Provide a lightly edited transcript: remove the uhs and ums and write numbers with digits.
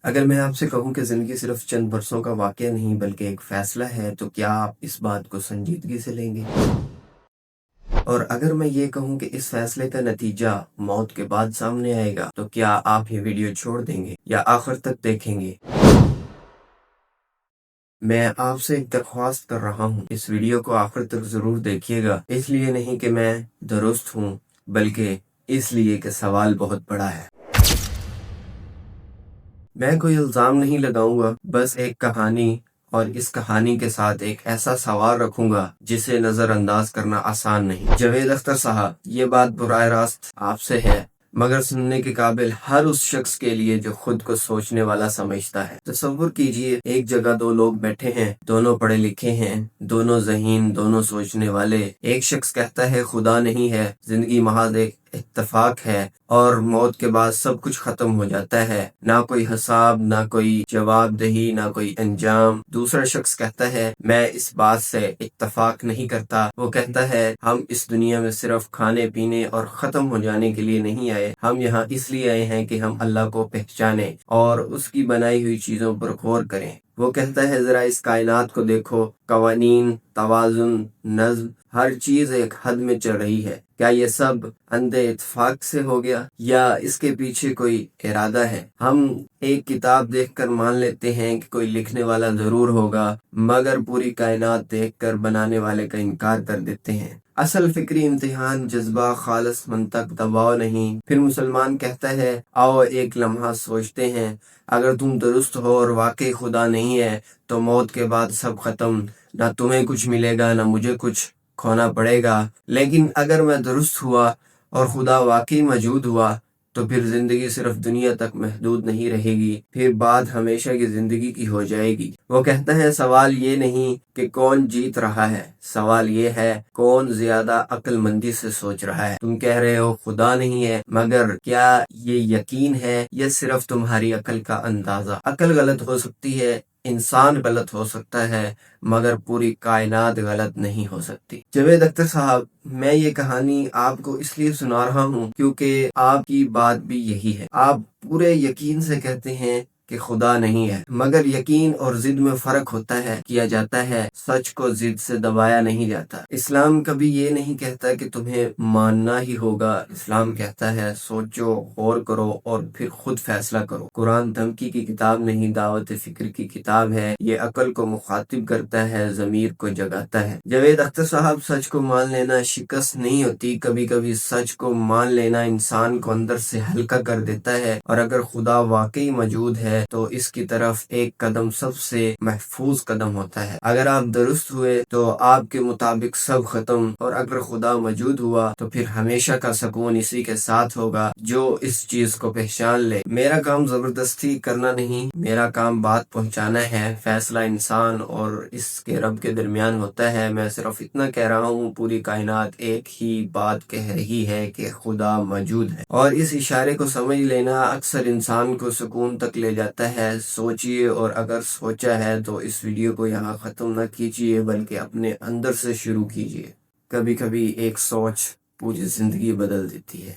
اگر میں آپ سے کہوں کہ زندگی صرف چند برسوں کا واقعہ نہیں بلکہ ایک فیصلہ ہے تو کیا آپ اس بات کو سنجیدگی سے لیں گے؟ اور اگر میں یہ کہوں کہ اس فیصلے کا نتیجہ موت کے بعد سامنے آئے گا تو کیا آپ یہ ویڈیو چھوڑ دیں گے یا آخر تک دیکھیں گے؟ میں آپ سے ایک درخواست کر رہا ہوں، اس ویڈیو کو آخر تک ضرور دیکھیے گا، اس لیے نہیں کہ میں درست ہوں بلکہ اس لیے کہ سوال بہت بڑا ہے۔ میں کوئی الزام نہیں لگاؤں گا، بس ایک کہانی اور اس کہانی کے ساتھ ایک ایسا سوال رکھوں گا جسے نظر انداز کرنا آسان نہیں۔ جاوید اختر صاحب، یہ بات براہ راست آپ سے ہے، مگر سننے کے قابل ہر اس شخص کے لیے جو خود کو سوچنے والا سمجھتا ہے۔ تصور کیجئے ایک جگہ دو لوگ بیٹھے ہیں، دونوں پڑھے لکھے ہیں، دونوں ذہین، دونوں سوچنے والے۔ ایک شخص کہتا ہے خدا نہیں ہے، زندگی محض ایک اتفاق ہے اور موت کے بعد سب کچھ ختم ہو جاتا ہے، نہ کوئی حساب، نہ کوئی جواب دہی، نہ کوئی انجام۔ دوسرا شخص کہتا ہے میں اس بات سے اتفاق نہیں کرتا، وہ کہتا ہے ہم اس دنیا میں صرف کھانے پینے اور ختم ہو جانے کے لیے نہیں آئے، ہم یہاں اس لیے آئے ہیں کہ ہم اللہ کو پہچانیں اور اس کی بنائی ہوئی چیزوں پر غور کریں۔ وہ کہتا ہے ذرا اس کائنات کو دیکھو، قوانین، توازن، نظم، ہر چیز ایک حد میں چل رہی ہے۔ کیا یہ سب اندھے اتفاق سے ہو گیا یا اس کے پیچھے کوئی ارادہ ہے؟ ہم ایک کتاب دیکھ کر مان لیتے ہیں کہ کوئی لکھنے والا ضرور ہوگا، مگر پوری کائنات دیکھ کر بنانے والے کا انکار کر دیتے ہیں۔ اصل فکری امتحان جذبہ، خالص منطق، دباؤ نہیں۔ پھر مسلمان کہتا ہے آؤ ایک لمحہ سوچتے ہیں، اگر تم درست ہو اور واقعی خدا نہیں ہے تو موت کے بعد سب ختم، نہ تمہیں کچھ ملے گا نہ مجھے کچھ کھونا پڑے گا۔ لیکن اگر میں درست ہوا اور خدا واقعی موجود ہوا تو پھر زندگی صرف دنیا تک محدود نہیں رہے گی، پھر بات ہمیشہ کی زندگی کی ہو جائے گی۔ وہ کہتا ہے سوال یہ نہیں کہ کون جیت رہا ہے، سوال یہ ہے کون زیادہ عقل مندی سے سوچ رہا ہے۔ تم کہہ رہے ہو خدا نہیں ہے، مگر کیا یہ یقین ہے یا صرف تمہاری عقل کا اندازہ؟ عقل غلط ہو سکتی ہے، انسان غلط ہو سکتا ہے، مگر پوری کائنات غلط نہیں ہو سکتی۔ جاوید اختر صاحب، میں یہ کہانی آپ کو اس لیے سنا رہا ہوں کیونکہ آپ کی بات بھی یہی ہے۔ آپ پورے یقین سے کہتے ہیں کہ خدا نہیں ہے، مگر یقین اور ضد میں فرق ہوتا ہے، کیا جاتا ہے، سچ کو ضد سے دبایا نہیں جاتا۔ اسلام کبھی یہ نہیں کہتا کہ تمہیں ماننا ہی ہوگا، اسلام کہتا ہے سوچو، غور کرو اور پھر خود فیصلہ کرو۔ قرآن دھمکی کی کتاب نہیں، دعوت فکر کی کتاب ہے، یہ عقل کو مخاطب کرتا ہے، ضمیر کو جگاتا ہے۔ جاوید اختر صاحب، سچ کو مان لینا شکست نہیں ہوتی، کبھی کبھی سچ کو مان لینا انسان کو اندر سے ہلکا کر دیتا ہے، اور اگر خدا واقعی موجود ہے تو اس کی طرف ایک قدم سب سے محفوظ قدم ہوتا ہے۔ اگر آپ درست ہوئے تو آپ کے مطابق سب ختم، اور اگر خدا موجود ہوا تو پھر ہمیشہ کا سکون اسی کے ساتھ ہوگا جو اس چیز کو پہچان لے۔ میرا کام زبردستی کرنا نہیں، میرا کام بات پہنچانا ہے، فیصلہ انسان اور اس کے رب کے درمیان ہوتا ہے۔ میں صرف اتنا کہہ رہا ہوں، پوری کائنات ایک ہی بات کہہ رہی ہے کہ خدا موجود ہے، اور اس اشارے کو سمجھ لینا اکثر انسان کو سکون تک لے جاتا ہے۔ سوچئے، اور اگر سوچا ہے تو اس ویڈیو کو یہاں ختم نہ کیجیے بلکہ اپنے اندر سے شروع کیجیے۔ کبھی کبھی ایک سوچ پوری زندگی بدل دیتی ہے۔